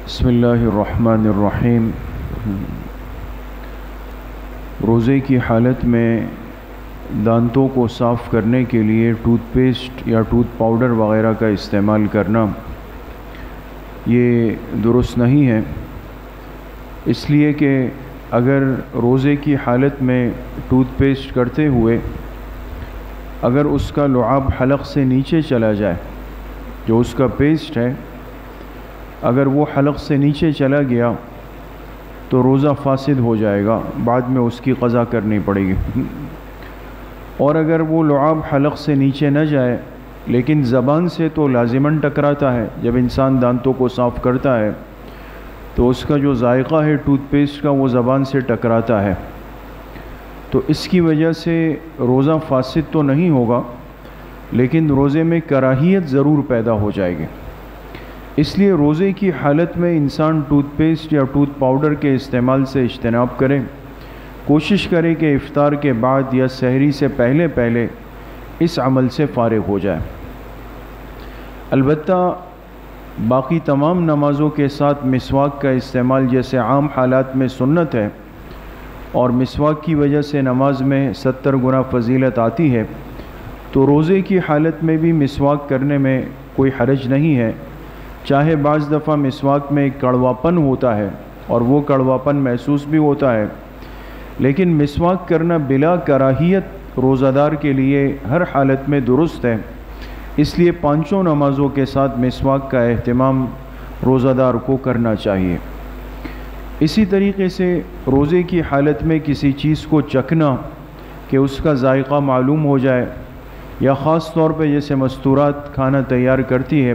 بسم اللہ الرحمن الرحیم۔ روزے کی حالت میں دانتوں کو صاف کرنے کے لیے ٹوتھ پیسٹ یا ٹوتھ پاؤڈر وغیرہ کا استعمال کرنا یہ درست نہیں ہے، اس لیے کہ اگر روزے کی حالت میں ٹوتھ پیسٹ کرتے ہوئے اگر اس کا لعاب حلق سے نیچے چلا جائے، جو اس کا پیسٹ ہے اگر وہ حلق سے نیچے چلا گیا تو روزہ فاسد ہو جائے گا، بعد میں اس کی قضا کرنی پڑے گی۔ اور اگر وہ لعاب حلق سے نیچے نہ جائے لیکن زبان سے تو لازماً ٹکراتا ہے، جب انسان دانتوں کو صاف کرتا ہے تو اس کا جو ذائقہ ہے ٹوتھ پیسٹ کا وہ زبان سے ٹکراتا ہے، تو اس کی وجہ سے روزہ فاسد تو نہیں ہوگا لیکن روزے میں کراہیت ضرور پیدا ہو جائے گی۔ اس لیے روزے کی حالت میں انسان ٹوتھ پیسٹ یا ٹوتھ پاؤڈر کے استعمال سے اجتناب کرے، کوشش کرے کہ افطار کے بعد یا سحری سے پہلے اس عمل سے فارغ ہو جائے۔ البتہ باقی تمام نمازوں کے ساتھ مسواک کا استعمال جیسے عام حالات میں سنت ہے اور مسواک کی وجہ سے نماز میں 70 گنا فضیلت آتی ہے، تو روزے کی حالت میں بھی مسواک کرنے میں کوئی حرج نہیں ہے، چاہے بعض دفعہ مسواک میں ایک کڑواپن ہوتا ہے اور وہ کڑواپن محسوس بھی ہوتا ہے، لیکن مسواک کرنا بلا کراہیت روزہ دار کے لیے ہر حالت میں درست ہے، اس لیے پانچوں نمازوں کے ساتھ مسواک کا اہتمام روزہ دار کو کرنا چاہیے۔ اسی طریقے سے روزے کی حالت میں کسی چیز کو چکھنا کہ اس کا ذائقہ معلوم ہو جائے، یا خاص طور پہ جیسے مستورات کھانا تیار کرتی ہے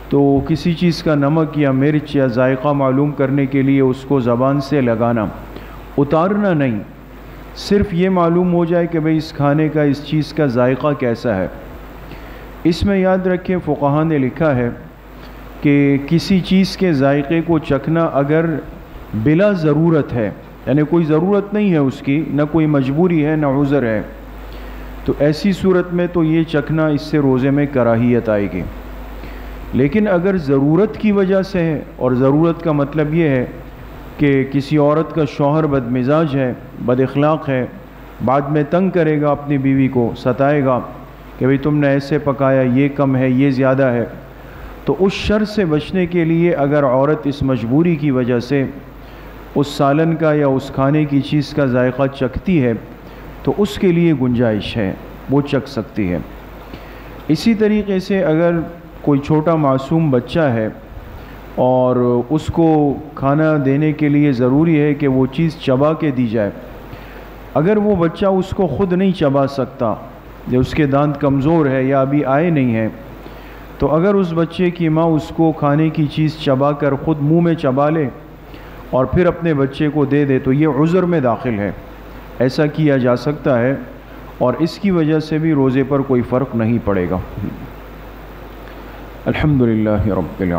تو کسی چیز کا نمک یا مرچ یا ذائقہ معلوم کرنے کے لیے اس کو زبان سے لگانا، اتارنا نہیں، صرف یہ معلوم ہو جائے کہ بھئی اس کھانے کا اس چیز کا ذائقہ کیسا ہے۔ اس میں یاد رکھیں فقہا نے لکھا ہے کہ کسی چیز کے ذائقے کو چکھنا اگر بلا ضرورت ہے، یعنی کوئی ضرورت نہیں ہے اس کی، نہ کوئی مجبوری ہے نہ عذر ہے، تو ایسی صورت میں تو یہ چکھنا اس سے روزے میں کراہیت آئے گی۔ لیکن اگر ضرورت کی وجہ سے ہے، اور ضرورت کا مطلب یہ ہے کہ کسی عورت کا شوہر بد مزاج ہے، بد اخلاق ہے، بعد میں تنگ کرے گا اپنی بیوی کو، ستائے گا کہ بھئی تم نے ایسے پکایا، یہ کم ہے، یہ زیادہ ہے، تو اس شر سے بچنے کے لیے اگر عورت اس مجبوری کی وجہ سے اس سالن کا یا اس کھانے کی چیز کا ذائقہ چکھتی ہے تو اس کے لیے گنجائش ہے، وہ چکھ سکتی ہے۔ اسی طریقے سے اگر کوئی چھوٹا معصوم بچہ ہے اور اس کو کھانا دینے کے لیے ضروری ہے کہ وہ چیز چبا کے دی جائے، اگر وہ بچہ اس کو خود نہیں چبا سکتا، یا اس کے دانت کمزور ہے یا ابھی آئے نہیں ہیں، تو اگر اس بچے کی ماں اس کو کھانے کی چیز چبا کر خود منہ میں چبا لے اور پھر اپنے بچے کو دے دے تو یہ عذر میں داخل ہے، ایسا کیا جا سکتا ہے، اور اس کی وجہ سے بھی روزے پر کوئی فرق نہیں پڑے گا۔ الحمدللہ رب العالمین۔